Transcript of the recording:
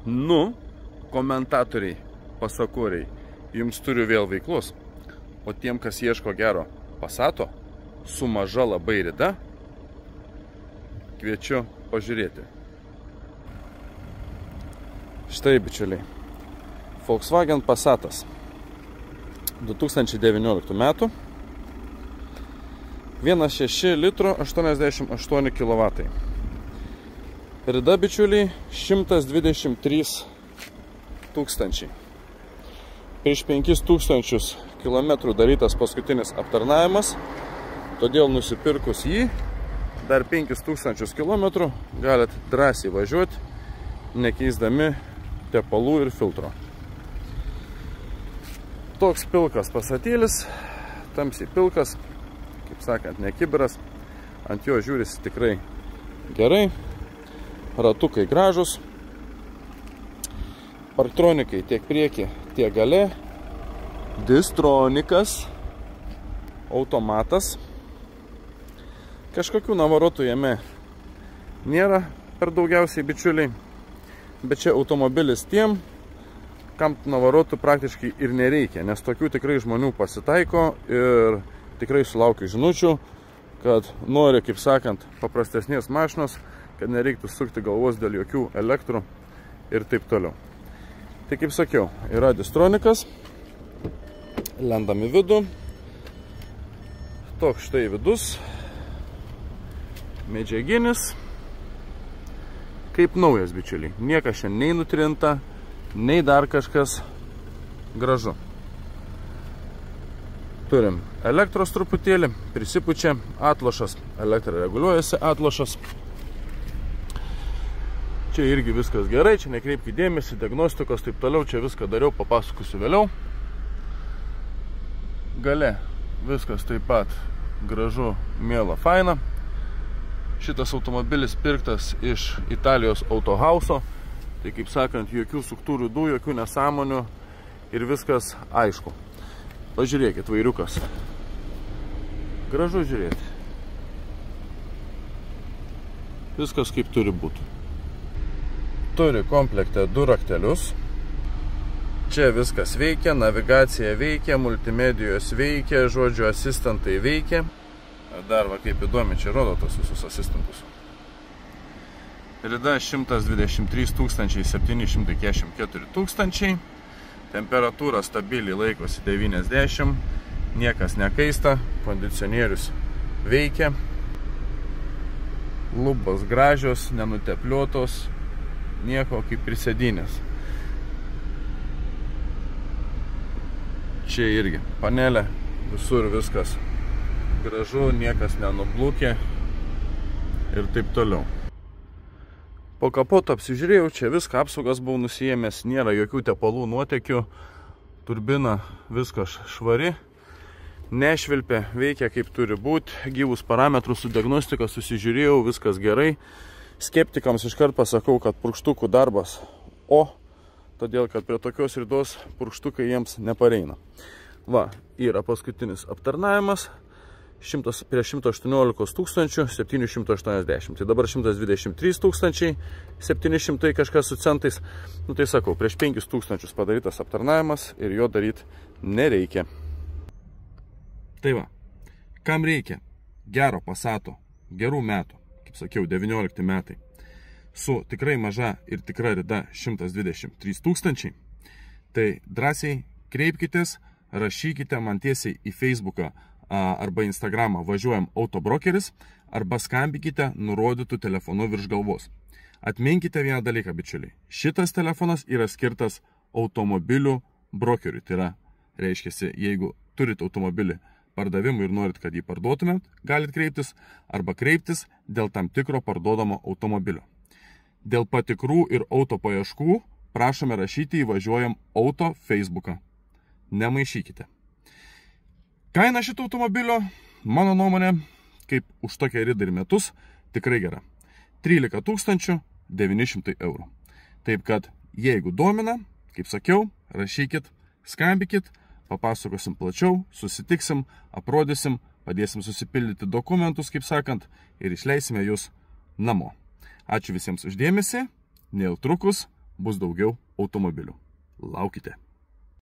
Nu, komentatoriai, pasakoriai, jums turiu vėl veiklos, o tiem, kas ieško gero Passato, su maža labai rida, kviečiu pažiūrėti. Štai, bičiuliai, Volkswagen Passatas 2019 metų, 1,6 litro 88 kW. Rida, bičiuliai, 123 tūkstančiai. Prieš 5000 km darytas paskutinis aptarnavimas, todėl nusipirkus jį, dar 5000 km galit drąsiai važiuoti, nekeisdami tepalų ir filtro. Toks pilkas Passatėlis, tamsiai pilkas, kaip sakant, ne kibiras, ant jo žiūrisi tikrai gerai, ratukai gražus, parktronikai tiek prieki, tiek gale, distronikas, automatas, kažkokių navarotų jame nėra per daugiausiai, bičiuliai, bet čia automobilis tiem, kam navarotų praktiškai ir nereikia, nes tokių tikrai žmonių pasitaiko ir tikrai sulaukiu žinučių, kad nori, kaip sakant, paprastesnės mašinos, kad nereiktų sukti galvos dėl jokių elektrų ir taip toliau. Tai kaip sakiau, yra distronikas, lendam į vidų, toks štai vidus, medžiaginis, kaip naujas, bičiuliai. Niekas šiandien nei nutrinta, nei dar kažkas, gražu. Turim elektros truputėlį, prisipučia, atlošas, elektra reguliuojasi atlošas. Čia irgi viskas gerai, čia nekreipkite dėmesį, diagnostikos, taip toliau, čia viską dariau, papasakosiu vėliau. Gale viskas taip pat gražu, miela, faina. Šitas automobilis pirktas iš Italijos autohauso, tai kaip sakant, jokių suktų rudų, jokių nesąmonių ir viskas aišku. Pažiūrėkit, vairiukas. Gražu žiūrėti. Viskas kaip turi būti. Turi komplektą 2 raktelius. Čia viskas veikia, navigacija veikia, multimedijos veikia, žodžiu asistentai veikia. Dar va kaip įdomi, čia rodo tos visus asistentus. Rida 123 744 tūkstančiai. Temperatūra stabiliai laikosi 90, niekas nekaista, kondicionierius veikia. Lubos gražios, nenutepliotos, nieko kaip prisėdinės. Čia irgi panelė, visur viskas gražu, niekas nenublūkė ir taip toliau. Po kapoto apsižiūrėjau, čia viską apsaugas buvau nusiėmęs, nėra jokių tepalų nuotekių, turbina viskas švari, nešvilpia, veikia kaip turi būti, gyvus parametrus su diagnostika susižiūrėjau, viskas gerai. Skeptikams iškart pasakau, kad purkštukų darbas, todėl, kad prie tokios ridos purkštukai jiems nepareina. Va, yra paskutinis aptarnavimas, prie 118 780, tai dabar 123 700 kažkas su centais, nu tai sakau, prieš 5000 padarytas aptarnavimas ir jo daryti nereikia. Tai va, kam reikia gero Passato, gerų metų, kaip sakiau, 19 metai, su tikrai maža ir tikra rida 123 tūkstančiai, tai drąsiai kreipkitės, rašykite man tiesiai į Facebooką arba Instagramą važiuojam autobrokeris, arba skambinkite nurodytų telefonu virš galvos. Atminkite vieną dalyką, bičiuliai. Šitas telefonas yra skirtas automobilių brokeriui. Tai yra, reiškiasi, jeigu turit automobilį pardavimui ir norit, kad jį parduotumėt, galit kreiptis, arba kreiptis dėl tam tikro parduodamo automobilio. Dėl patikrų ir auto paieškų prašome rašyti į važiuojam auto Facebooką. Nemaišykite. Kaina šito automobilio, mano nuomonė, kaip už tokią ridą ir metus, tikrai gera. 13 900 eurų. Taip kad, jeigu domina, kaip sakiau, rašykit, skambykit, papasakosim plačiau, susitiksim, aprodysim, padėsim susipildyti dokumentus, kaip sakant, ir išleisime jūs namo. Ačiū visiems už dėmesį, neužtrukus, bus daugiau automobilių. Laukite.